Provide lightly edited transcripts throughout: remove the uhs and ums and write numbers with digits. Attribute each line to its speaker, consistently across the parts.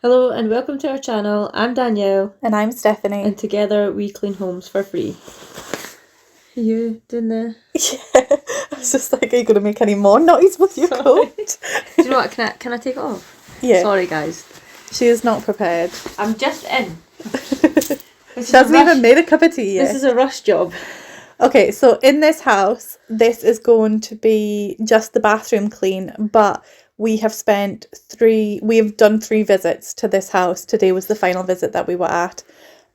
Speaker 1: Hello and welcome to our channel. I'm Danielle
Speaker 2: And I'm Stephanie.
Speaker 1: and together we clean homes for free. Are you doing the...
Speaker 2: Yeah, I was just like, are you going to make any more noise with your coat?
Speaker 1: Do you know what? Can I take it off?
Speaker 2: Yeah.
Speaker 1: Sorry guys.
Speaker 2: She is not prepared.
Speaker 1: I'm just in.
Speaker 2: She hasn't even made a cup of tea yet.
Speaker 1: This is a rush job.
Speaker 2: Okay, so in this house, this is going to be just the bathroom clean, but we have done 3 visits to this house. Today was the final visit that we were at,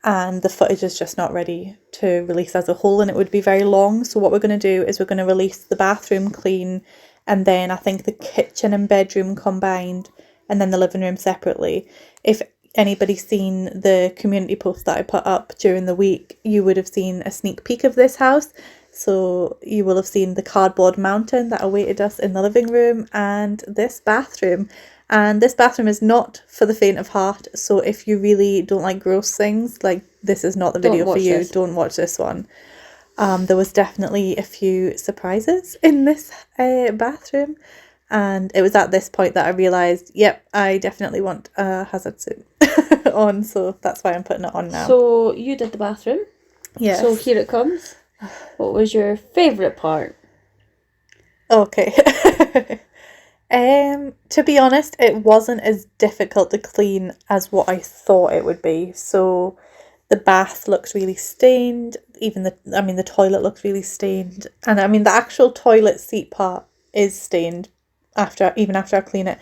Speaker 2: and the footage is just not ready to release as a whole, and it would be very long. So what we're going to do is we're going to release the bathroom clean, and then I think the kitchen and bedroom combined, and then the living room separately. If anybody's seen the community post that I put up during the week, you would have seen a sneak peek of this house. So you will have seen the cardboard mountain that awaited us in the living room and this bathroom. And this bathroom is not for the faint of heart. So if you really don't like gross things, like, this is not the video for you. Don't watch this one. There was definitely a few surprises in this bathroom. And it was at this point that I realised, yep, I definitely want a hazard suit on. So that's why I'm putting it on now.
Speaker 1: So you did the bathroom.
Speaker 2: Yes.
Speaker 1: So here it comes. What was your favourite part?
Speaker 2: Okay. To be honest, it wasn't as difficult to clean as what I thought it would be. So the bath looks really stained. The toilet looks really stained. And the actual toilet seat part is stained after I clean it.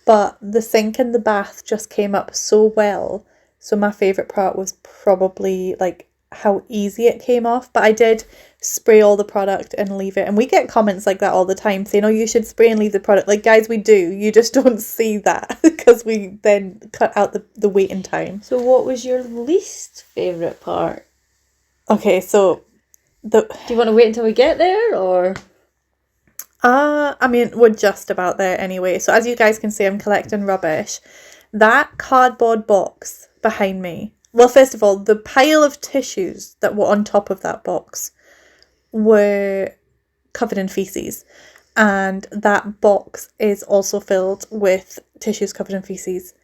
Speaker 2: But the sink and the bath just came up so well. So my favourite part was probably like how easy it came off. But I did spray all the product and leave it. And we get comments like that all the time saying, oh, you should spray and leave the product. Like, guys, we do. You just don't see that because we then cut out the waiting time.
Speaker 1: So what was your least favourite part?
Speaker 2: Okay, so
Speaker 1: do you want to wait until we get there, or?
Speaker 2: We're just about there anyway. So as you guys can see, I'm collecting rubbish. That cardboard box behind me. Well, first of all, the pile of tissues that were on top of that box were covered in feces. And that box is also filled with tissues covered in feces.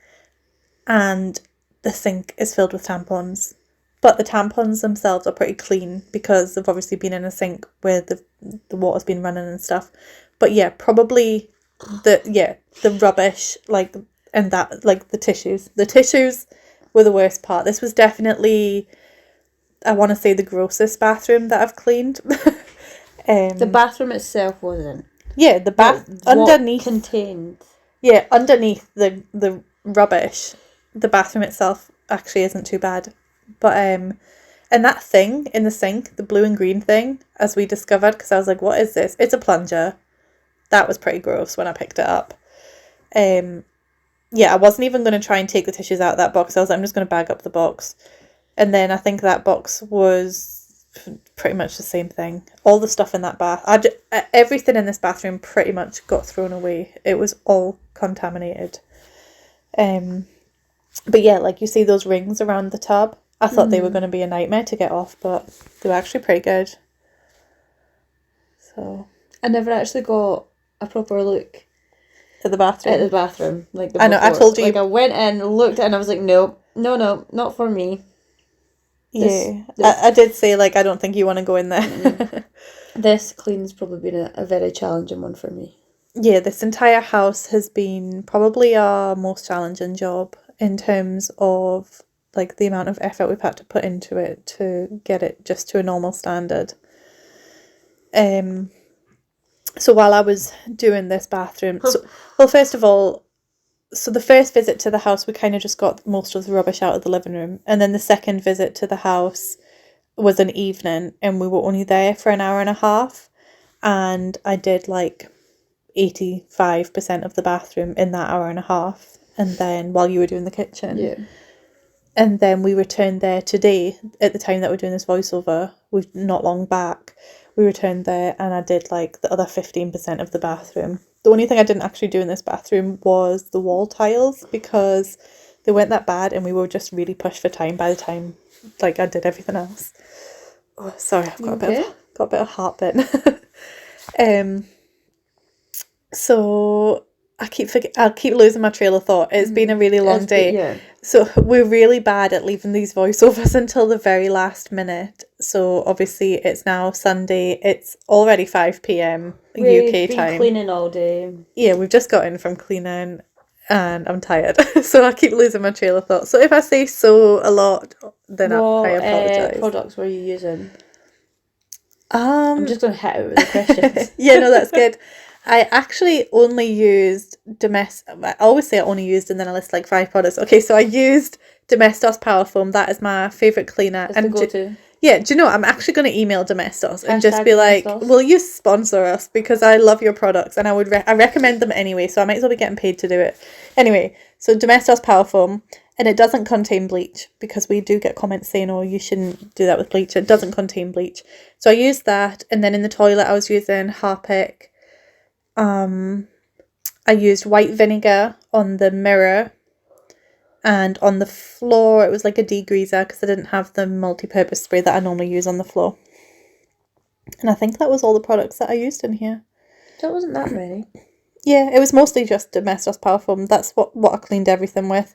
Speaker 2: And the sink is filled with tampons. But the tampons themselves are pretty clean because they've obviously been in a sink where the water's been running and stuff. But yeah, probably the rubbish, and the tissues. The tissues were the worst part. This was definitely, I want to say, the grossest bathroom that I've cleaned.
Speaker 1: The bathroom itself wasn't.
Speaker 2: Yeah, the bath underneath
Speaker 1: contained.
Speaker 2: Yeah, underneath the rubbish, the bathroom itself actually isn't too bad. But and that thing in the sink, the blue and green thing, as we discovered, because I was like, what is this? It's a plunger. That was pretty gross when I picked it up. I wasn't even going to try and take the tissues out of that box. I was like, I'm just going to bag up the box. And then I think that box was pretty much the same thing. All the stuff in that bath, everything in this bathroom pretty much got thrown away. It was all contaminated. But yeah, like, you see those rings around the tub. I thought they were going to be a nightmare to get off, but they were actually pretty good. So
Speaker 1: I never actually got a proper look
Speaker 2: at the bathroom.
Speaker 1: I know,
Speaker 2: I told you.
Speaker 1: Like, I went in, looked, and I was like, no, not for me.
Speaker 2: I did say, like, I don't think you want to go in there.
Speaker 1: This clean's probably been a very challenging one for me.
Speaker 2: Yeah, this entire house has been probably our most challenging job in terms of, like, the amount of effort we've had to put into it to get it just to a normal standard. So while I was doing this bathroom, first of all, so the first visit to the house, we kind of just got most of the rubbish out of the living room. And then the second visit to the house was an evening, and we were only there for an hour and a half. And I did like 85% of the bathroom in that hour and a half. And then while you were doing the kitchen.
Speaker 1: Yeah.
Speaker 2: And then we returned there today at the time that we're doing this voiceover. We've not long back. We returned there and I did like the other 15% of the bathroom. The only thing I didn't actually do in this bathroom was the wall tiles because they weren't that bad and we were just really pushed for time by the time like I did everything else. Oh, sorry, I've got a bit of heartburn. So I'll keep losing my trail of thought. It's been a really long day.
Speaker 1: Yeah.
Speaker 2: So we're really bad at leaving these voiceovers until the very last minute. So obviously it's now Sunday. It's already 5 p.m.
Speaker 1: We've
Speaker 2: UK
Speaker 1: been
Speaker 2: time.
Speaker 1: cleaning all day.
Speaker 2: Yeah, we've just got in from cleaning and I'm tired. So I keep losing my trail of thought. So if I say so a lot, then I apologise.
Speaker 1: Products were you using?
Speaker 2: I'm
Speaker 1: I'm just going to hit out with the questions.
Speaker 2: Yeah, no, that's good. I actually only used I always say I only used and then I list like 5 products. Okay, so I used Domestos Power Foam. That is my favourite cleaner.
Speaker 1: That's the go-to.
Speaker 2: Yeah, do you know what? I'm actually going to email Domestos and just
Speaker 1: Hashtag
Speaker 2: be like,
Speaker 1: Domestos.
Speaker 2: will you sponsor us? Because I love your products and I recommend them anyway, so I might as well be getting paid to do it. Anyway, so Domestos Power Foam, and it doesn't contain bleach because we do get comments saying, oh, you shouldn't do that with bleach. It doesn't contain bleach. So I used that, and then in the toilet I was using Harpic. I used white vinegar on the mirror, and on the floor it was like a degreaser because I didn't have the multi-purpose spray that I normally use on the floor. And I think that was all the products that I used in here.
Speaker 1: That wasn't that many.
Speaker 2: Yeah, it was mostly just Domestos Power Foam. That's what I cleaned everything with.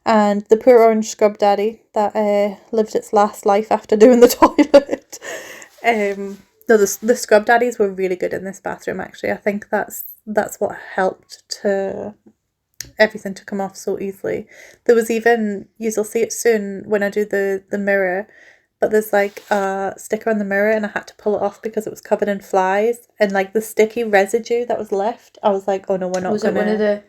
Speaker 2: And the Pure Orange Scrub Daddy that lived its last life after doing the toilet. No, the Scrub Daddies were really good in this bathroom, actually. I think that's what helped to everything to come off so easily. There was even, you'll see it soon when I do the mirror, but there's like a sticker on the mirror and I had to pull it off because it was covered in flies, and like the sticky residue that was left, I was like, oh no, we're not
Speaker 1: Was it one of the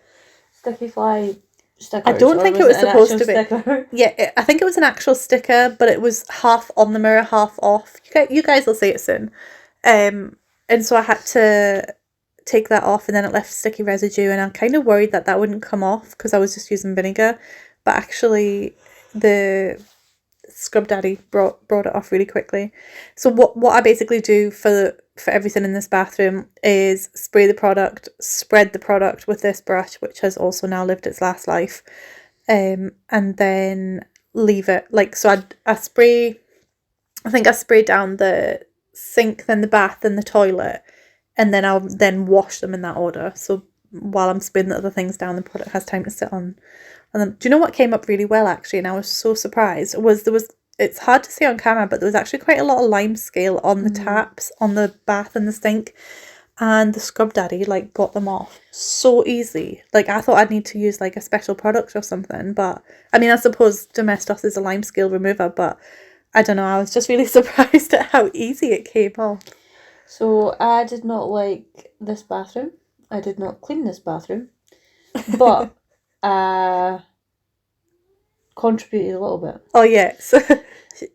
Speaker 1: sticky fly stickers?
Speaker 2: I don't think it was supposed to be.
Speaker 1: Sticker?
Speaker 2: Yeah, I think it was an actual sticker, but it was half on the mirror, half off. You guys will see it soon. And so I had to take that off, and then it left sticky residue, and I'm kind of worried that wouldn't come off because I was just using vinegar, but actually the Scrub Daddy brought it off really quickly. So what I basically do for everything in this bathroom is spray the product, spread the product with this brush, which has also now lived its last life, and then leave it. Like, so I spray, I think I spray down the sink, then the bath, then the toilet, and then I'll wash them in that order. So while I'm spraying the other things down, the product has time to sit on. And then, do you know what came up really well, actually, and I was so surprised, it's hard to see on camera, but there was actually quite a lot of lime scale on the taps, on the bath and the sink, and the Scrub Daddy like got them off so easily. Like, I thought I'd need to use like a special product or something, but I mean, I suppose Domestos is a lime scale remover, but I don't know, I was just really surprised at how easy it came off.
Speaker 1: So I did not like this bathroom. I did not clean this bathroom, but contributed a little bit.
Speaker 2: Oh yeah, so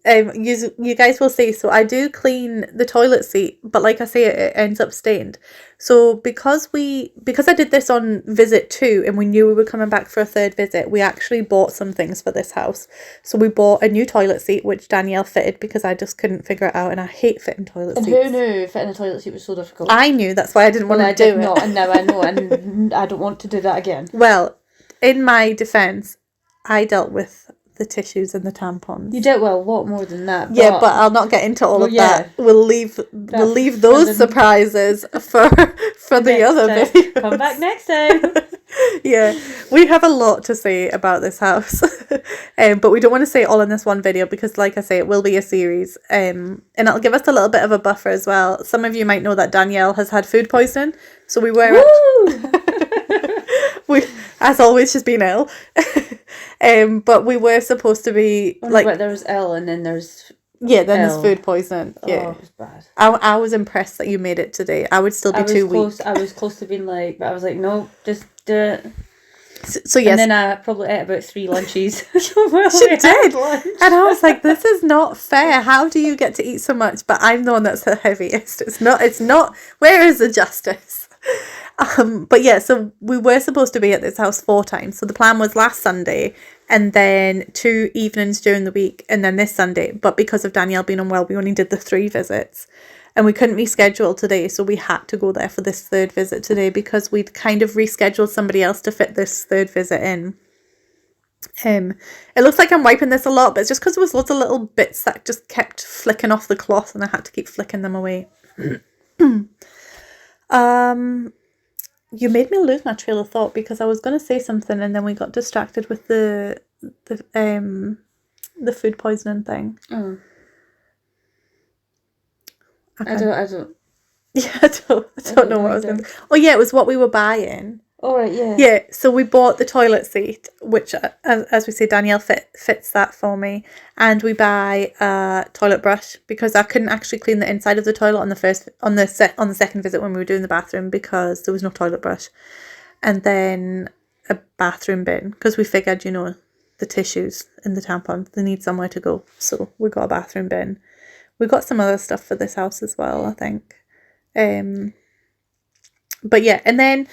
Speaker 2: you guys will see. So I do clean the toilet seat, but like I say, it ends up stained. So because I did this on visit 2 and we knew we were coming back for a 3rd visit, we actually bought some things for this house. So we bought a new toilet seat, which Danielle fitted because I just couldn't figure it out, and I hate fitting toilet seats.
Speaker 1: And who knew fitting a toilet seat was so difficult?
Speaker 2: I knew, that's why I didn't want to do it.
Speaker 1: Not, and now I know, and I don't want to do that again.
Speaker 2: Well, in my defence, I dealt with the tissues and the tampons.
Speaker 1: You dealt well, a lot more than that.
Speaker 2: Yeah, but I'll not get into all of that. We'll leave those surprises for the other video.
Speaker 1: Come back next time.
Speaker 2: Yeah, we have a lot to say about this house, but we don't want to say it all in this one video because, like I say, it will be a series, and it'll give us a little bit of a buffer as well. Some of you might know that Danielle has had food poisoning, so we were as always, she's been ill. But we were supposed to be
Speaker 1: but there was ill and then there's
Speaker 2: there's food poisoning. Yeah,
Speaker 1: it was bad.
Speaker 2: I was impressed that you made it today. I would still be too weak.
Speaker 1: I was close to being like, but I was like, no, just do it.
Speaker 2: So yes,
Speaker 1: and then I probably ate about 3 lunches.
Speaker 2: She did, and I was like, this is not fair. How do you get to eat so much? But I'm the one that's the heaviest. It's not. Where is the justice? But yeah, so we were supposed to be at this house 4 times. So the plan was last Sunday and then 2 evenings during the week and then this Sunday. But because of Danielle being unwell, we only did the 3 visits and we couldn't reschedule today. So we had to go there for this 3rd visit today because we'd kind of rescheduled somebody else to fit this 3rd visit in. It looks like I'm wiping this a lot, but it's just because there was lots of little bits that just kept flicking off the cloth and I had to keep flicking them away. You made me lose my trail of thought because I was going to say something and then we got distracted with the food poisoning thing.
Speaker 1: Oh.
Speaker 2: I
Speaker 1: I don't.
Speaker 2: Yeah, I don't know what I was going to say. Oh yeah, it was what we were buying.
Speaker 1: All right, yeah.
Speaker 2: Yeah, so we bought the toilet seat, which, as we say, Danielle fits that for me, and we buy a toilet brush because I couldn't actually clean the inside of the toilet on the second visit when we were doing the bathroom because there was no toilet brush, and then a bathroom bin because we figured, the tissues and the tampons, they need somewhere to go, so we got a bathroom bin. We got some other stuff for this house as well, I think, but yeah, and then.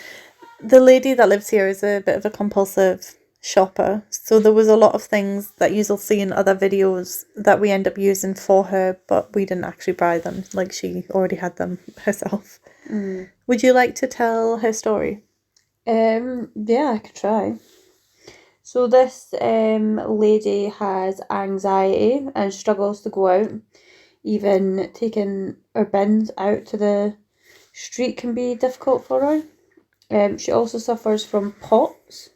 Speaker 2: The lady that lives here is a bit of a compulsive shopper, so there was a lot of things that you'll see in other videos that we end up using for her, but we didn't actually buy them, like she already had them herself. Would you like to tell her story?
Speaker 1: Yeah, I could try. So this lady has anxiety and struggles to go out. Even taking her bins out to the street can be difficult for her. She also suffers from POTS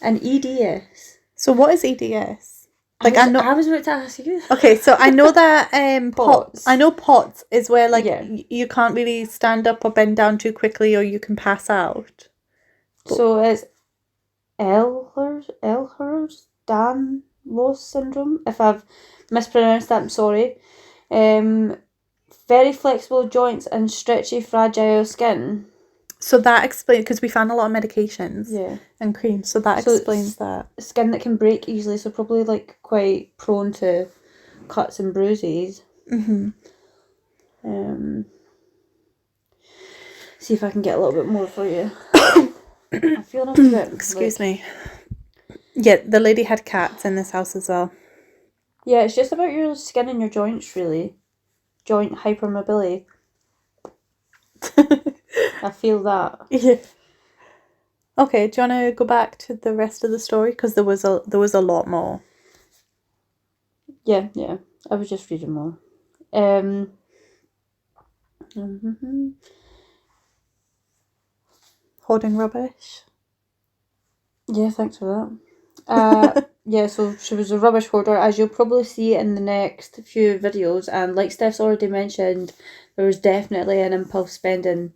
Speaker 1: and EDS.
Speaker 2: So what is EDS?
Speaker 1: I was about to ask you.
Speaker 2: Okay, so I know that
Speaker 1: POTS.
Speaker 2: I know POTS is where
Speaker 1: Yeah.
Speaker 2: you can't really stand up or bend down too quickly, or you can pass out.
Speaker 1: So it's Ehlers-Danlos syndrome. If I've mispronounced that, I'm sorry. Very flexible joints and stretchy, fragile skin.
Speaker 2: So that explains, because we found a lot of medications and creams, so that explains that.
Speaker 1: Skin that can break easily, so probably like quite prone to cuts and bruises. See if I can get a little bit more for you. I'm feeling a bit.
Speaker 2: Excuse me. Yeah, the lady had cats in this house as well.
Speaker 1: Yeah, it's just about your skin and your joints, really. Joint hypermobility. I feel that.
Speaker 2: Yeah. Okay, do you want to go back to the rest of the story? Because there was a lot more.
Speaker 1: Yeah. I was just reading more.
Speaker 2: Hoarding rubbish.
Speaker 1: Yeah, thanks for that. Yeah, so she was a rubbish hoarder, as you'll probably see in the next few videos. And like Steph's already mentioned, there was definitely an impulse spending.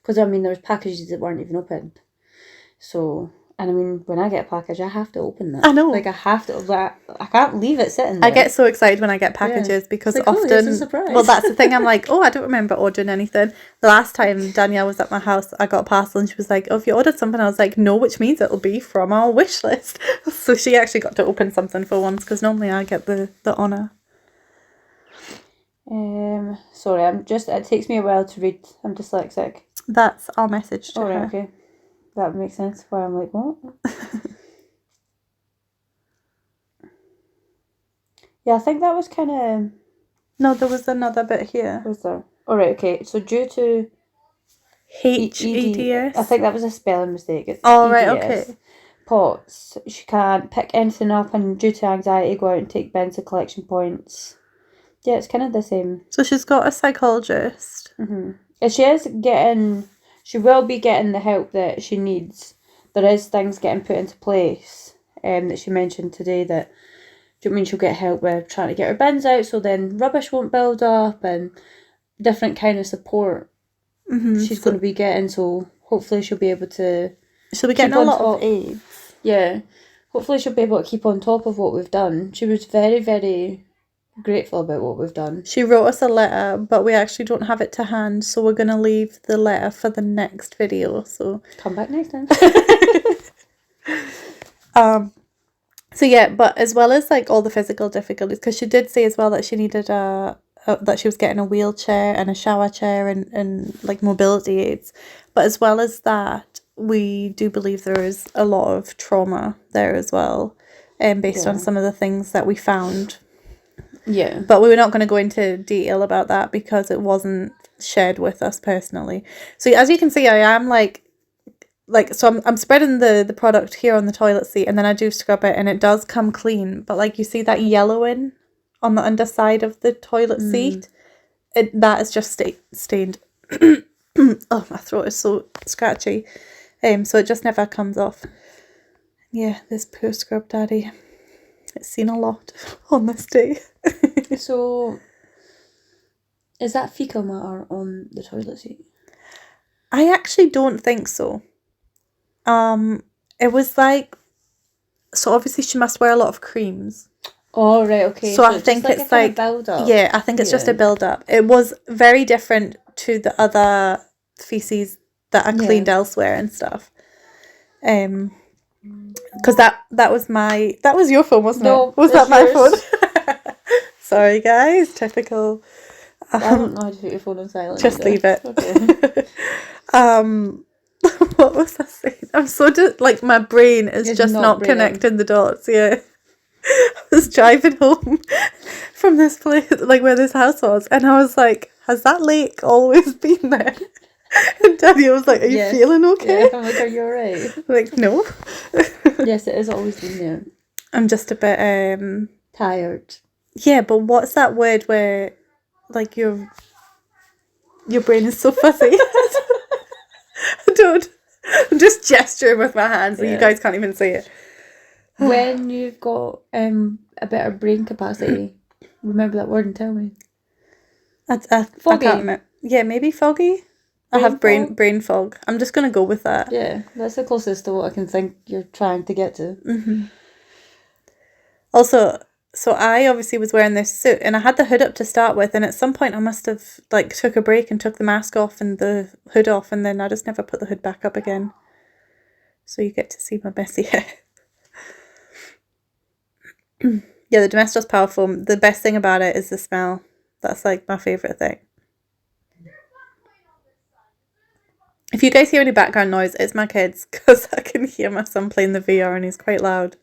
Speaker 1: Because, there was packages that weren't even opened. So, and when I get a package, I have to open them.
Speaker 2: I know.
Speaker 1: Like, I have to, I can't leave it sitting there.
Speaker 2: I get so excited when I get packages because often...
Speaker 1: it's a surprise.
Speaker 2: Well, that's the thing. I'm like, I don't remember ordering anything. The last time Danielle was at my house, I got a parcel and she was like, have you ordered something? I was like, no, which means it'll be from our wish list. So she actually got to open something for once because normally I get the honour.
Speaker 1: Sorry, it takes me a while to read. I'm dyslexic.
Speaker 2: That's our message to her.
Speaker 1: Right, okay. That makes sense. Why I'm like, what? Yeah, I think that was kind of...
Speaker 2: No, there was another bit here.
Speaker 1: Was there? Alright, okay. So due to...
Speaker 2: HEDS?
Speaker 1: I think that was a spelling mistake. It's
Speaker 2: right,
Speaker 1: EDS.
Speaker 2: okay.
Speaker 1: POTS. She can't pick anything up and due to anxiety go out and take bins to collection points. Yeah, it's kind of the same.
Speaker 2: So she's got a psychologist.
Speaker 1: And she will be getting the help that she needs. There is things getting put into place that she mentioned today that, she'll get help with trying to get her bins out so then rubbish won't build up and different kind of support she's going to be getting, so hopefully she'll be able to...
Speaker 2: She'll be getting a lot of aids.
Speaker 1: Yeah. Hopefully she'll be able to keep on top of what we've done. She was very, very grateful about what we've done.
Speaker 2: She wrote us a letter, but we actually don't have it to hand, so we're going to leave the letter for the next video, so...
Speaker 1: Come back next time.
Speaker 2: So yeah, but as well as like all the physical difficulties, because she did say as well that she needed that she was getting a wheelchair and a shower chair and like mobility aids, but as well as that, we do believe there is a lot of trauma there as well, based on some of the things that we found.
Speaker 1: Yeah. But
Speaker 2: we were not going to go into detail about that because it wasn't shared with us personally. So as you can see, I am so I'm spreading the product here on the toilet seat, and then I do scrub it and it does come clean, but like you see that yellowing on the underside of the toilet seat, that is just stained. Oh, my throat is so scratchy. So it just never comes off. Yeah, this poor scrub daddy. It's seen a lot on this day.
Speaker 1: So, is that fecal matter on the toilet seat?
Speaker 2: I actually don't think so. It was like, so obviously she must wear a lot of creams.
Speaker 1: Oh, right, okay.
Speaker 2: So I think
Speaker 1: just
Speaker 2: it's
Speaker 1: a kind
Speaker 2: like,
Speaker 1: of build-up.
Speaker 2: yeah, I think it's just a build-up. It was very different to the other feces that I cleaned elsewhere and stuff. Because that was your phone, wasn't it? Was that my phone? Sorry, guys. Typical.
Speaker 1: I don't know how to put your phone on silent.
Speaker 2: Just
Speaker 1: either.
Speaker 2: leave it.
Speaker 1: Okay.
Speaker 2: What was I saying? I'm so like my brain is just not connecting the dots. Yeah. I was driving home from this place, like where this house was, and I was like, has that lake always been there? And Danielle was like, are you feeling okay?
Speaker 1: Yeah, I'm like, are you alright?
Speaker 2: Like, no.
Speaker 1: Yes, it has always been there.
Speaker 2: I'm just a bit
Speaker 1: tired.
Speaker 2: Yeah, but what's that word where like your brain is so fuzzy? I'm just gesturing with my hands so you guys can't even see it.
Speaker 1: When you've got a better brain capacity, remember that word and tell me.
Speaker 2: Foggy. I can't yeah, maybe foggy. I have brain fog. I'm just going to go with that.
Speaker 1: Yeah, that's the closest to what I can think you're trying to get to.
Speaker 2: Mm-hmm. Also, so I obviously was wearing this suit and I had the hood up to start with, and at some point I must have like took a break and took the mask off and the hood off, and then I just never put the hood back up again. So you get to see my messy hair. Yeah, the Domestos Power Foam, the best thing about it is the smell. That's like my favourite thing. If you guys hear any background noise, it's my kids, because I can hear my son playing the VR and he's quite loud.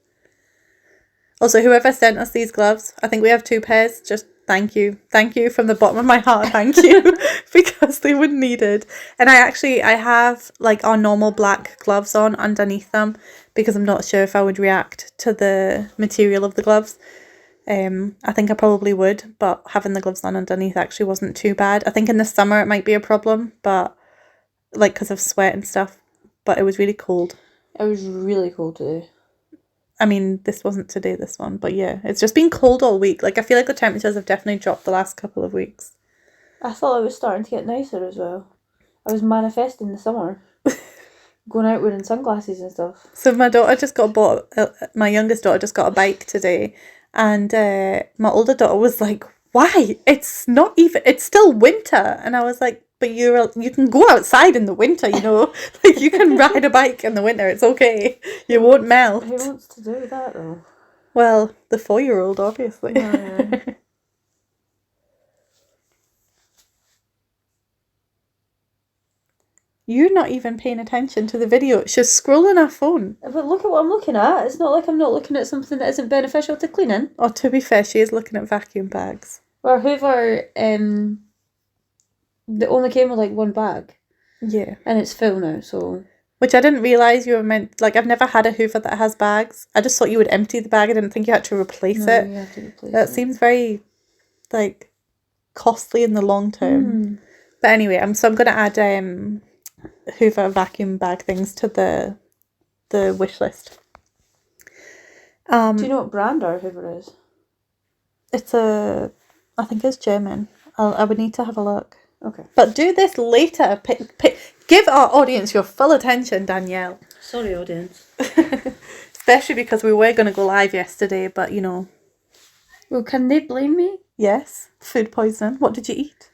Speaker 2: Also, whoever sent us these gloves, I think we have 2 pairs, just thank you. Thank you from the bottom of my heart, thank you, because they were needed. And I have like our normal black gloves on underneath them, because I'm not sure if I would react to the material of the gloves. I think I probably would, but having the gloves on underneath actually wasn't too bad. I think in the summer it might be a problem, but like because of sweat and stuff, but it was really cold.
Speaker 1: It was really cold today.
Speaker 2: I mean, this wasn't today, this one, but yeah, it's just been cold all week. Like, I feel like the temperatures have definitely dropped the last couple of weeks.
Speaker 1: I thought it was starting to get nicer as well. I was manifesting the summer. Going out wearing sunglasses and stuff.
Speaker 2: So my my youngest daughter just got a bike today, and my older daughter was like, why? It's still winter. And I was like, but you can go outside in the winter, you know, like you can ride a bike in the winter. It's okay. You won't melt.
Speaker 1: Who wants to do that though?
Speaker 2: Well, the 4-year-old, obviously.
Speaker 1: Yeah.
Speaker 2: You're not even paying attention to the video. She's scrolling her phone.
Speaker 1: But look at what I'm looking at. It's not like I'm not looking at something that isn't beneficial to cleaning.
Speaker 2: Oh, to be fair, she is looking at vacuum bags.
Speaker 1: Or Hoover, they only came with like 1 bag.
Speaker 2: Yeah.
Speaker 1: And it's full now, so...
Speaker 2: Which I didn't realise you were meant... Like, I've never had a Hoover that has bags. I just thought you would empty the bag. I didn't think you had to replace it.
Speaker 1: You have to replace
Speaker 2: that
Speaker 1: it.
Speaker 2: seems very, like, costly in the long term. But anyway, I'm going to add Hoover vacuum bag things to the wish list.
Speaker 1: Do you know what brand our Hoover is?
Speaker 2: I think it's German. I would need to have a look.
Speaker 1: Okay.
Speaker 2: But do this later. Give our audience your full attention, Danielle.
Speaker 1: Sorry, audience.
Speaker 2: Especially because we were going to go live yesterday, but you know.
Speaker 1: Well, can they blame me?
Speaker 2: Yes. Food poisoning. What did you eat?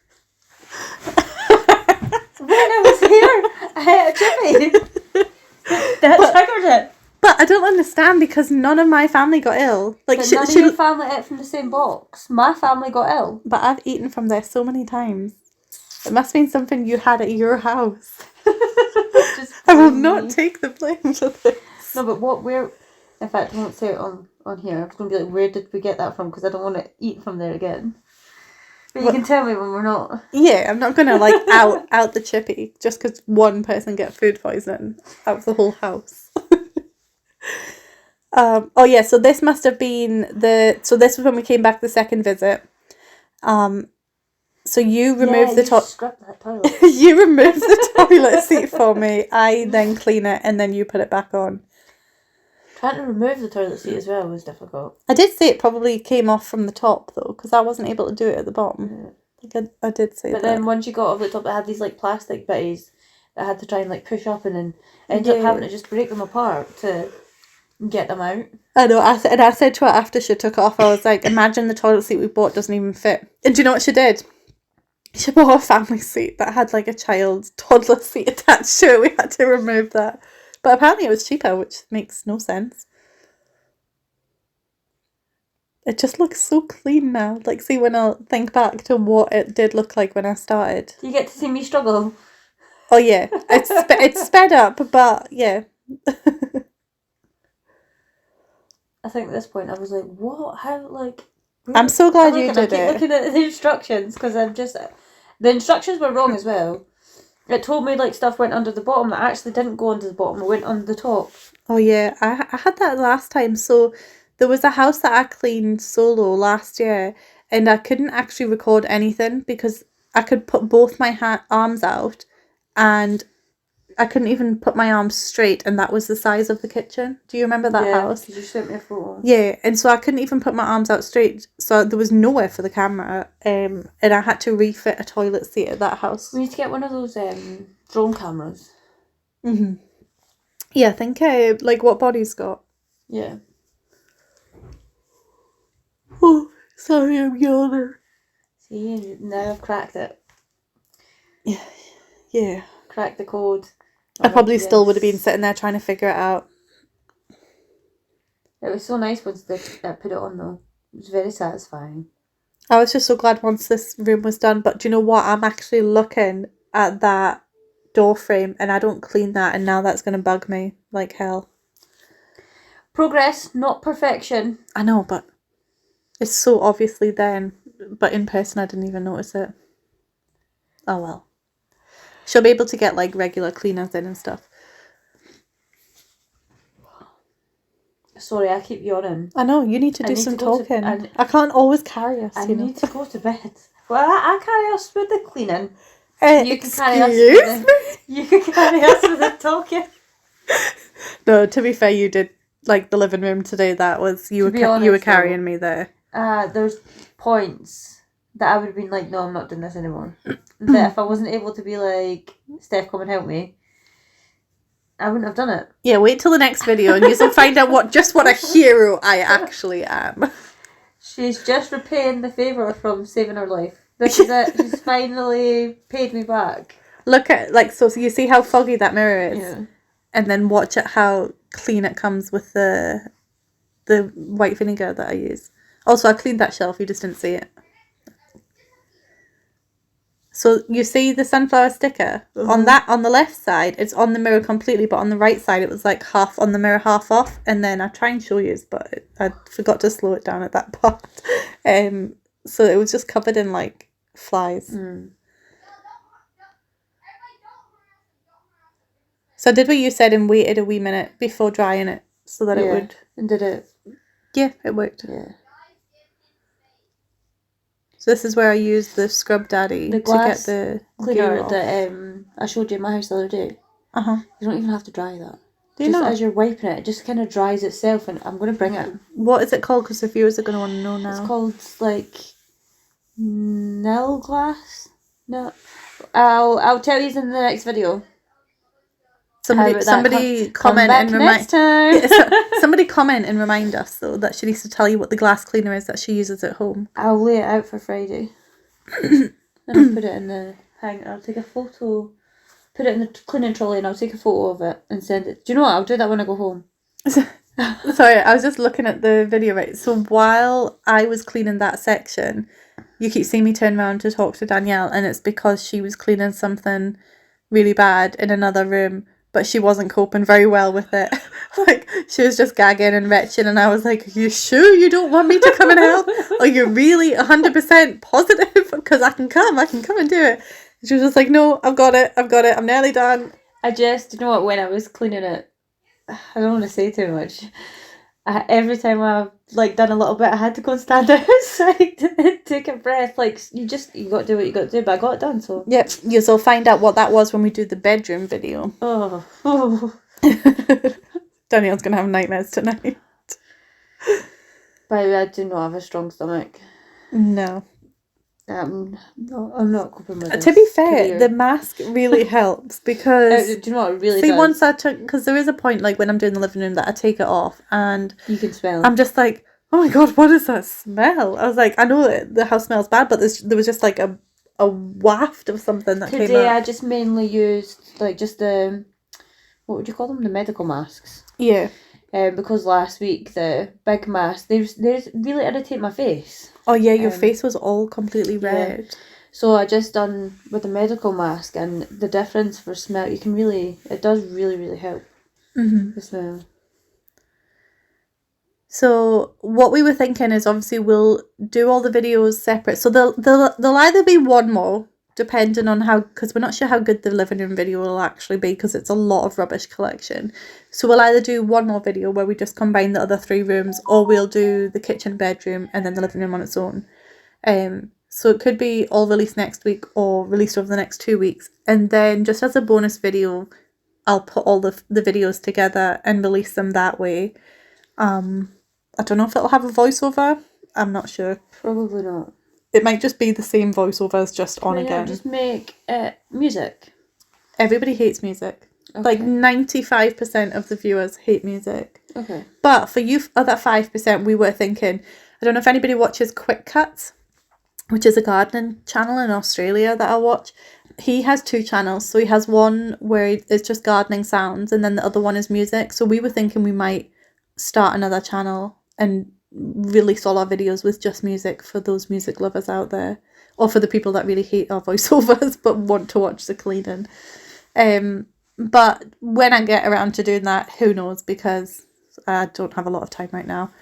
Speaker 1: When I was here, I ate a chippy. That triggered it.
Speaker 2: But I don't understand, because none of my family got ill. Like,
Speaker 1: but none of your family ate from the same box. My family got ill.
Speaker 2: But I've eaten from there so many times. It must have been something you had at your house. I will not take the blame for this.
Speaker 1: No, but in fact, I won't say it on here. I was going to be like, where did we get that from? Because I don't want to eat from there again. But you can tell me when we're not. Yeah,
Speaker 2: I'm not going to like out the chippy just because one person get food poisoning out of the whole house. Oh yeah, so this must have been so this was when we came back the second visit. So you removed
Speaker 1: you scrub that toilet.
Speaker 2: you removed the toilet seat for me. I then clean it and then you put it back on.
Speaker 1: Trying to remove the toilet seat as well was difficult.
Speaker 2: I did say it probably came off from the top though, because I wasn't able to do it at the bottom. I did say
Speaker 1: but
Speaker 2: that.
Speaker 1: But then once you got off the top, it had these like plastic bitties that I had to try and like push up, and then I ended up having to just break them apart to get them out.
Speaker 2: I know. I said to her after she took it off, I was like, imagine the toilet seat we bought doesn't even fit. And do you know what she did? She bought a family seat that had like a child's toddler seat attached to it. We had to remove that. But apparently it was cheaper, which makes no sense. It just looks so clean now. Like, see, when I think back to what it did look like when I started.
Speaker 1: You get to see me struggle.
Speaker 2: Oh yeah, it's sped up, but yeah.
Speaker 1: I think at this point I was like, what? How, like...
Speaker 2: I'm so glad you did it.
Speaker 1: Looking at the instructions, because I'm just... The instructions were wrong as well. It told me, like, stuff went under the bottom that actually didn't go under the bottom. It went under the top.
Speaker 2: Oh yeah, I had that last time. So there was a house that I cleaned solo last year, and I couldn't actually record anything because I could put both my arms out, and I couldn't even put my arms straight, and that was the size of the kitchen. Do you remember that house?
Speaker 1: Yeah, because you sent me a photo.
Speaker 2: Yeah, and so I couldn't even put my arms out straight, so there was nowhere for the camera, and I had to refit a toilet seat at that house.
Speaker 1: We need to get one of those drone cameras.
Speaker 2: Mhm. Yeah, I think like what Body's got.
Speaker 1: Yeah.
Speaker 2: Oh, sorry, I'm yawning.
Speaker 1: See, now I've cracked it.
Speaker 2: Yeah.
Speaker 1: Cracked the code.
Speaker 2: I probably still would have been sitting there trying to figure it out.
Speaker 1: It was so nice once they put it on though. It was very satisfying.
Speaker 2: I was just so glad once this room was done, but do you know what? I'm actually looking at that door frame and I don't clean that, and now that's going to bug me like hell.
Speaker 1: Progress, not perfection.
Speaker 2: I know, but it's so obviously then, but in person I didn't even notice it. Oh well. She'll be able to get like regular cleaners in and stuff.
Speaker 1: Sorry, I keep yawning.
Speaker 2: I know, you need to do some talking. I can't always carry us,
Speaker 1: I need to go to bed. Well, I carry us with the cleaning. You can carry us with the talking.
Speaker 2: No, to be fair, you did like the living room today. That was you were carrying me there.
Speaker 1: There's points that I would have been like, no, I'm not doing this anymore. That if I wasn't able to be like, Steph, come and help me, I wouldn't have done it. Yeah,
Speaker 2: wait till the next video and you'll find out what a hero I actually am.
Speaker 1: She's just repaying the favour from saving her life. This is it. She's finally paid me back.
Speaker 2: Look at, so you see how foggy that mirror is? Yeah. And then watch it how clean it comes with the white vinegar that I use. Also, I cleaned that shelf, you just didn't see it. So you see the sunflower sticker? Mm-hmm. On the left side, it's on the mirror completely, but on the right side, it was like half on the mirror, half off. And then I try and show you, but I forgot to slow it down at that part. So it was just covered in like flies. Mm. So I did what you said and waited a wee minute before drying it so that it would.
Speaker 1: And did it?
Speaker 2: Yeah, it worked.
Speaker 1: Yeah.
Speaker 2: So this is where I used the Scrub Daddy to get the
Speaker 1: cleaner that I showed you in my house the other day.
Speaker 2: Uh-huh.
Speaker 1: You don't even have to dry that.
Speaker 2: Do you not?
Speaker 1: As you're wiping it, it just kind of dries itself, and I'm going to bring it.
Speaker 2: What is it called? Because the viewers are going to want to know now.
Speaker 1: It's called like Nil Glass. No, I'll tell you in the next video.
Speaker 2: Somebody comment and remind. Somebody comment and remind us though that she needs to tell you what the glass cleaner is that she uses at home.
Speaker 1: I'll lay it out for Friday, and I'll put it in the hanger. I'll take a photo, put it in the cleaning trolley, and I'll take a photo of it and send it. Do you know what? I'll do that when I go home.
Speaker 2: Sorry, I was just looking at the video, right? So while I was cleaning that section, you keep seeing me turn around to talk to Danielle, and it's because she was cleaning something really bad in another room. But she wasn't coping very well with it. Like, she was just gagging and retching, and I was like, are you sure you don't want me to come and help? Are you really 100% positive? Because I can come and do it. And she was just like, no, I've got it, I'm nearly done.
Speaker 1: You know what, when I was cleaning it, I don't want to say too much, every time I've like done a little bit, I had to go and stand outside and take a breath. Like you got to do what you got to do, but I got it done. So
Speaker 2: Yep, you'll find out what that was when we do the bedroom video.
Speaker 1: oh.
Speaker 2: Danielle's gonna have nightmares tonight.
Speaker 1: By the way, I do not have a strong stomach.
Speaker 2: No.
Speaker 1: I'm not coping with this.
Speaker 2: To be fair,
Speaker 1: career.
Speaker 2: the mask really helps because
Speaker 1: do you know what it really
Speaker 2: see
Speaker 1: does?
Speaker 2: once I took, because there is a point like when I'm doing the living room that I take it off and
Speaker 1: You can smell.
Speaker 2: I'm just like, oh my god, what is that smell? I was like, I know that the house smells bad, but there was just like a waft of something that came
Speaker 1: Today
Speaker 2: out.
Speaker 1: I just mainly used like just the, what would you call them? The medical masks.
Speaker 2: Yeah.
Speaker 1: Because last week the big mask, they really irritate my face.
Speaker 2: Oh yeah, your face was all completely red.
Speaker 1: Yeah. So I just done with the medical mask, and the difference for smell, it does really, really help the smell.
Speaker 2: So what we were thinking is obviously we'll do all the videos separate. So there'll either be one more, depending on how, because we're not sure how good the living room video will actually be because it's a lot of rubbish collection. So we'll either do one more video where we just combine the other 3 rooms, or we'll do the kitchen, bedroom, and then the living room on its own. So it could be all released next week or released over the next 2 weeks. And then just as a bonus video, I'll put all the videos together and release them that way. I don't know if it'll have a voiceover. I'm not sure.
Speaker 1: Probably not.
Speaker 2: It might just be the same voiceover as just on again.
Speaker 1: Just make music.
Speaker 2: Everybody hates music.
Speaker 1: Okay.
Speaker 2: Like 95% of the viewers hate music.
Speaker 1: Okay.
Speaker 2: But for you other 5%, we were thinking, I don't know if anybody watches Quick Cuts, which is a gardening channel in Australia that I watch. He has 2 channels. So he has one where it's just gardening sounds, and then the other one is music. So we were thinking we might start another channel and release all our videos with just music for those music lovers out there, or for the people that really hate our voiceovers but want to watch the cleaning. But when I get around to doing that, who knows, because I don't have a lot of time right now,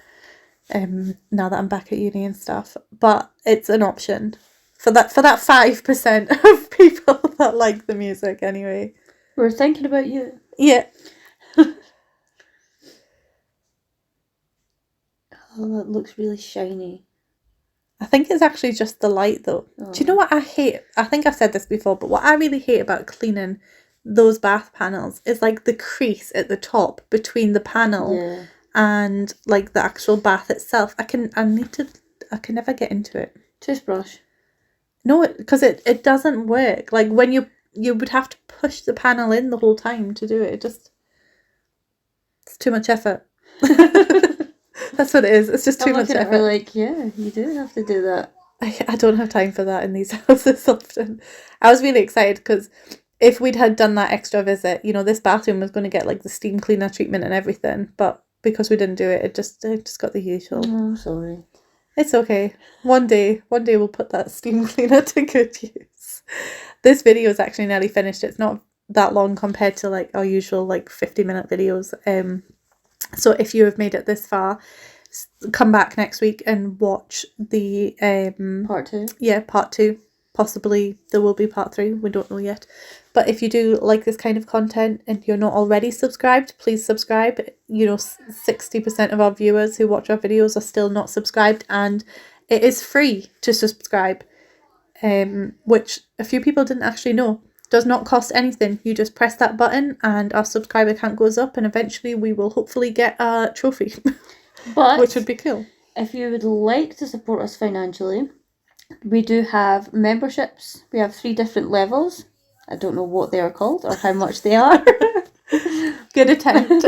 Speaker 2: now that I'm back at uni and stuff. But it's an option for that 5% of people that like the music anyway.
Speaker 1: We're thinking about you.
Speaker 2: Yeah.
Speaker 1: Oh, that looks really shiny.
Speaker 2: I think it's actually just the light though. Oh. Do you know what I hate? I think I've said this before, but what I really hate about cleaning those bath panels is like the crease at the top between the panel and like the actual bath itself. I can never get into it.
Speaker 1: Toothbrush.
Speaker 2: No, because it doesn't work. Like when you would have to push the panel in the whole time to do it. It's too much effort. That's what it is. It's just too much effort.
Speaker 1: We're like, yeah, you do have to do that.
Speaker 2: I don't have time for that in these houses often. I was really excited because if we'd had done that extra visit, this bathroom was going to get like the steam cleaner treatment and everything. But because we didn't do it, it just got the usual.
Speaker 1: Oh, sorry.
Speaker 2: It's okay. One day we'll put that steam cleaner to good use. This video is actually nearly finished. It's not that long compared to like our usual like 50-minute videos. So if you have made it this far, come back next week and watch the
Speaker 1: part 2.
Speaker 2: Yeah, part 2. Possibly there will be part 3. We don't know yet. But if you do like this kind of content and you're not already subscribed, please subscribe. 60% of our viewers who watch our videos are still not subscribed, and it is free to subscribe, which a few people didn't actually know. Does not cost anything. You just press that button and our subscriber count goes up, and eventually we will hopefully get a trophy.
Speaker 1: But
Speaker 2: which would be cool.
Speaker 1: If you would like to support us financially, we do have memberships. We have 3 different levels. I don't know what they are called or how much they are.
Speaker 2: Good attempt.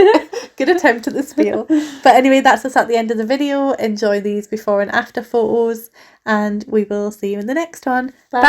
Speaker 2: Good attempt at the spiel. But anyway, that's us at the end of the video. Enjoy these before and after photos, and we will see you in the next one. Bye.